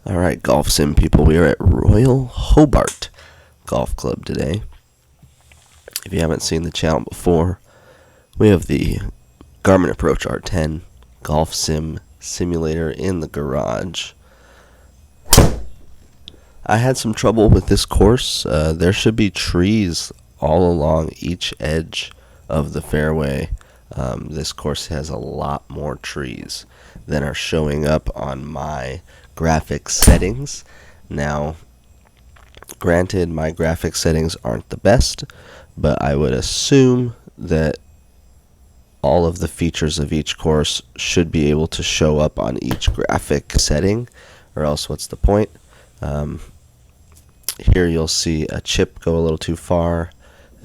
Alright, golf sim people, we are at Royal Hobart Golf Club today. If you haven't seen the channel before, we have the Garmin Approach R10 golf sim simulator in the garage. I had some trouble with this course. There should be trees all along each edge of the fairway. This course has a lot more trees than are showing up on my graphics settings. Now, granted, my graphics settings aren't the best, but I would assume that all of the features of each course should be able to show up on each graphic setting, or else what's the point? Here you'll see a chip go a little too far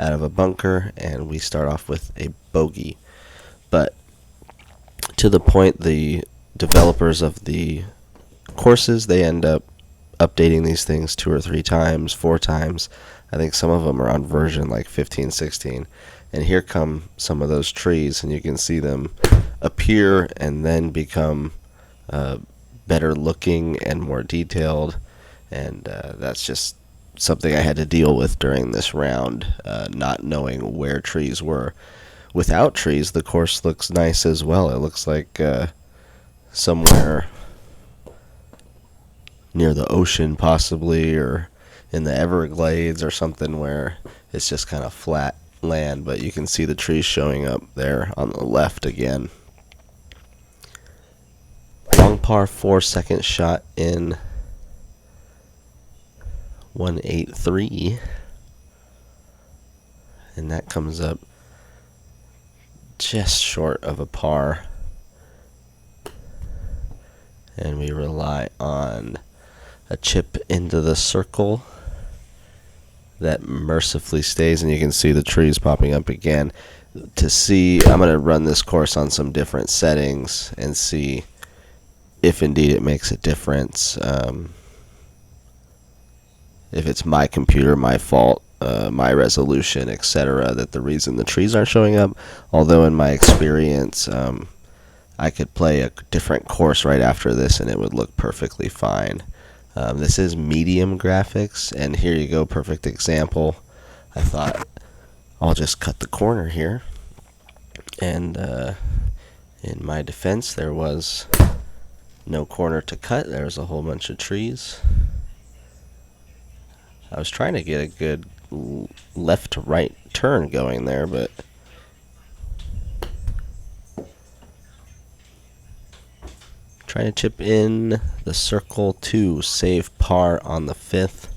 out of a bunker, and we start off with a bogey. But to the point, the developers of the courses, they end up updating these things 2 or 3 times, 4 times. I think some of them are on version like 15, 16. And here come some of those trees, and you can see them appear and then become better looking and more detailed. And that's just something I had to deal with during this round, not knowing where trees were. Without trees, the course looks nice as well. It looks like somewhere near the ocean possibly, or in the Everglades or something, where it's just kind of flat land, but you can see the trees showing up there on the left again. Long par 4, second shot in 183, and that comes up just short of a par, and we rely on a chip into the circle that mercifully stays, and you can see the trees popping up again. To see, I'm going to run this course on some different settings and see if indeed it makes a difference. If it's my computer, my fault, my resolution, etc., that the reason the trees aren't showing up. Although in my experience, I could play a different course right after this and it would look perfectly fine. This is medium graphics, and here you go, perfect example. I thought I'll just cut the corner here, and in my defense, there was no corner to cut. There was a whole bunch of trees. I was trying to get a good left to right turn going there, but trying to chip in the circle to save par on the 5th,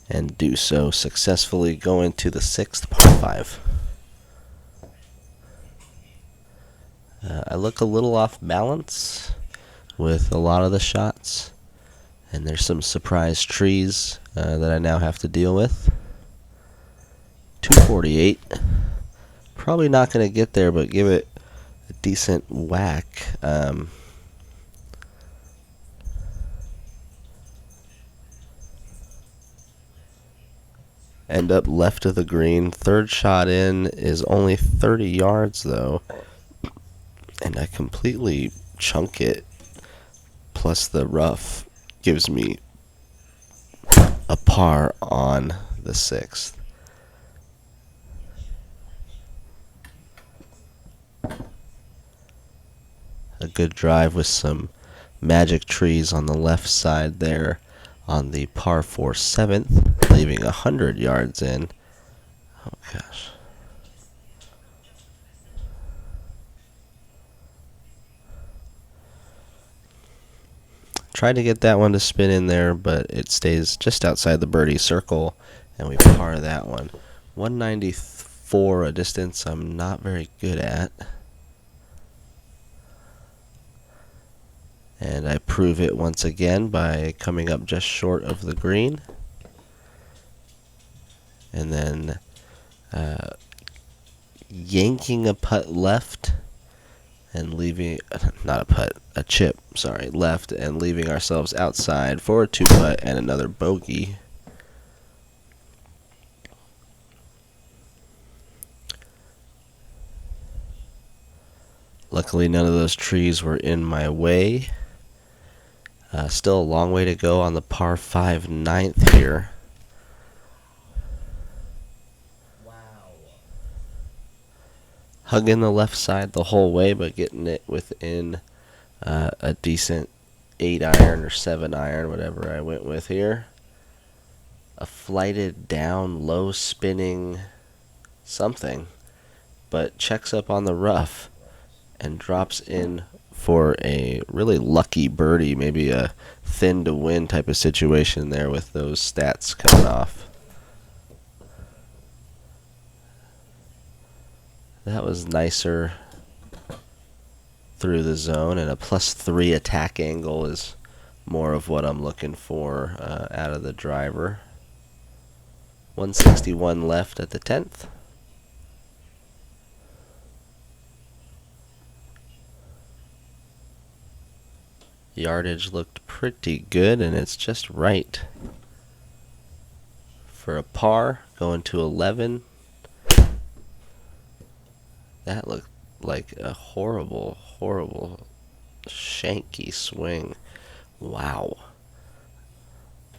and do so successfully. Go into the 6th, par 5. I look a little off balance with a lot of the shots, and there's some surprise trees that I now have to deal with. 248. Probably not going to get there, but give it a decent whack. End up left of the green. Third shot in is only 30 yards though, and I completely chunk it, plus the rough gives me a par on the 6th. A good drive with some magic trees on the left side there on the par 4 7th, leaving 100 yards in. Oh gosh. Tried to get that one to spin in there, but it stays just outside the birdie circle, and we par that one. 194, a distance I'm not very good at. And I prove it once again by coming up just short of the green. And then yanking a putt left and leaving, not a putt, a chip, sorry, left, and leaving ourselves outside for a 2-putt and another bogey. Luckily, none of those trees were in my way. Still a long way to go on the par 5 ninth here. Hugging the left side the whole way, but getting it within a decent 8 iron or 7 iron, whatever I went with here. A flighted down, low spinning something, but checks up on the rough and drops in for a really lucky birdie, maybe a thin to win type of situation there with those stats coming off. That was nicer through the zone, and a +3 attack angle is more of what I'm looking for out of the driver. 161 left at the 10th. Yardage looked pretty good, and it's just right for a par. Going to 11. That looked like a horrible, horrible shanky swing. Wow.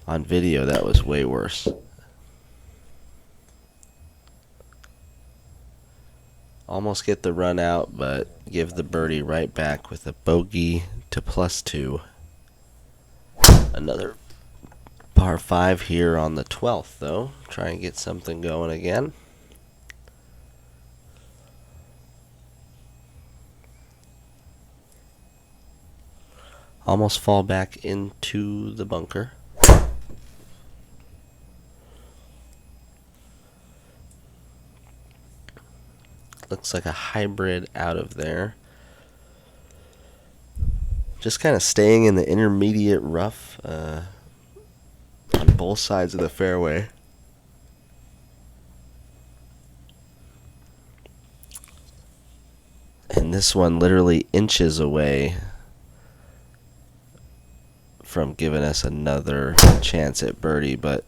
On video, that was way worse. Almost get the run out, but give the birdie right back with a bogey to +2. Another par 5 here on the 12th, though. Try and get something going again. Almost fall back into the bunker. Looks like a hybrid out of there. Just kind of staying in the intermediate rough on both sides of the fairway. And this one literally inches away from giving us another chance at birdie, but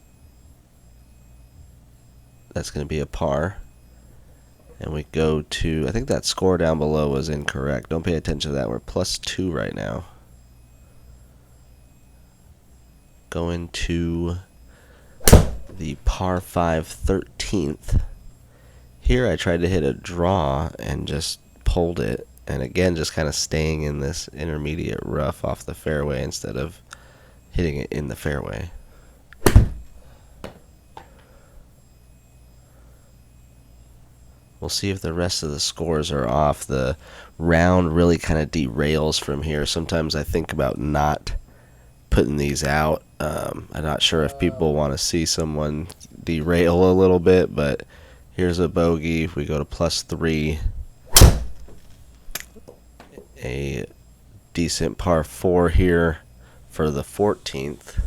that's going to be a par. And we go to, I think that score down below was incorrect. Don't pay attention to that. We're +2 right now. Going to the par 5 13th. Here I tried to hit a draw and just pulled it. And again, just kind of staying in this intermediate rough off the fairway instead of hitting it in the fairway. We'll see if the rest of the scores are off. The round really kind of derails from here. Sometimes I think about not putting these out. I'm not sure if people want to see someone derail a little bit, but here's a bogey. We go to +3. A decent par 4 here for the 14th.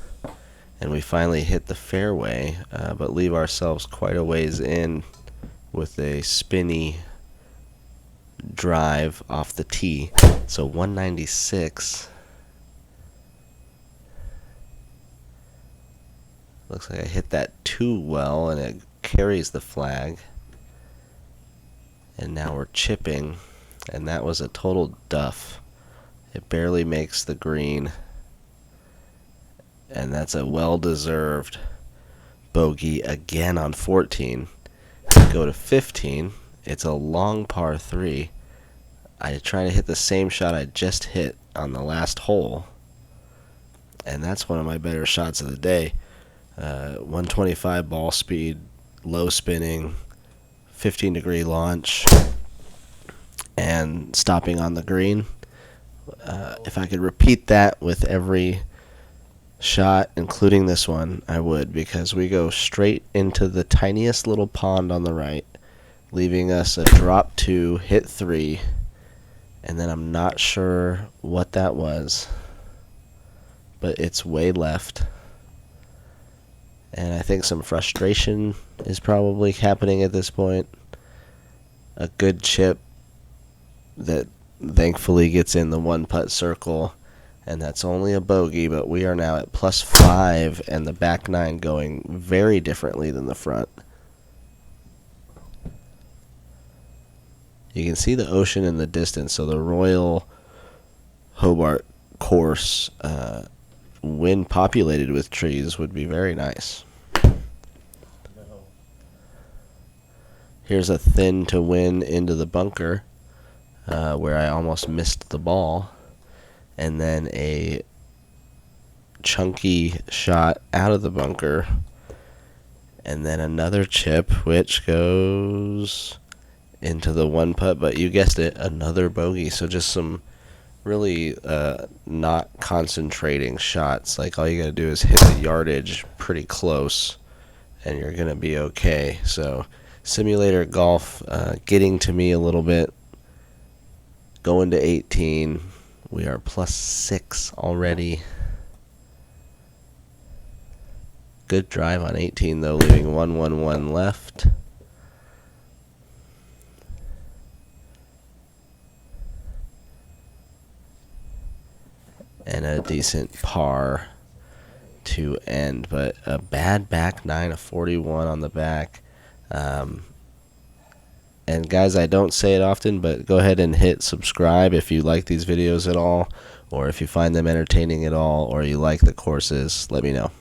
And we finally hit the fairway, but leave ourselves quite a ways in with a spinny drive off the tee. So 196. Looks like I hit that too well, and it carries the flag. And now we're chipping, and that was a total duff. It barely makes the green, and that's a well-deserved bogey again on 14. Go to 15. It's a long par 3. I try to hit the same shot I just hit on the last hole, and that's one of my better shots of the day. 125 ball speed, low spinning, 15-degree launch, and stopping on the green. If I could repeat that with every shot, including this one, I would, because we go straight into the tiniest little pond on the right, leaving us a drop 2, hit 3, and then I'm not sure what that was, but it's way left. And I think some frustration is probably happening at this point. A good chip that thankfully gets in the one-putt circle, and that's only a bogey, but we are now at +5, and the back 9 going very differently than the front. You can see the ocean in the distance, so the Royal Hobart course when populated with trees, would be very nice. Here's a thin to win into the bunker, where I almost missed the ball, and then a chunky shot out of the bunker, and then another chip which goes into the one putt, but you guessed it, another bogey. So just some really not concentrating shots. Like, all you gotta do is hit the yardage pretty close and you're gonna be okay. So simulator golf getting to me a little bit. Going to 18. We are +6 already. Good drive on 18 though, leaving 1-1-1 left. And a decent par to end, but a bad back nine, a 41 on the back. And guys, I don't say it often, but go ahead and hit subscribe if you like these videos at all, or if you find them entertaining at all, or you like the courses. Let me know.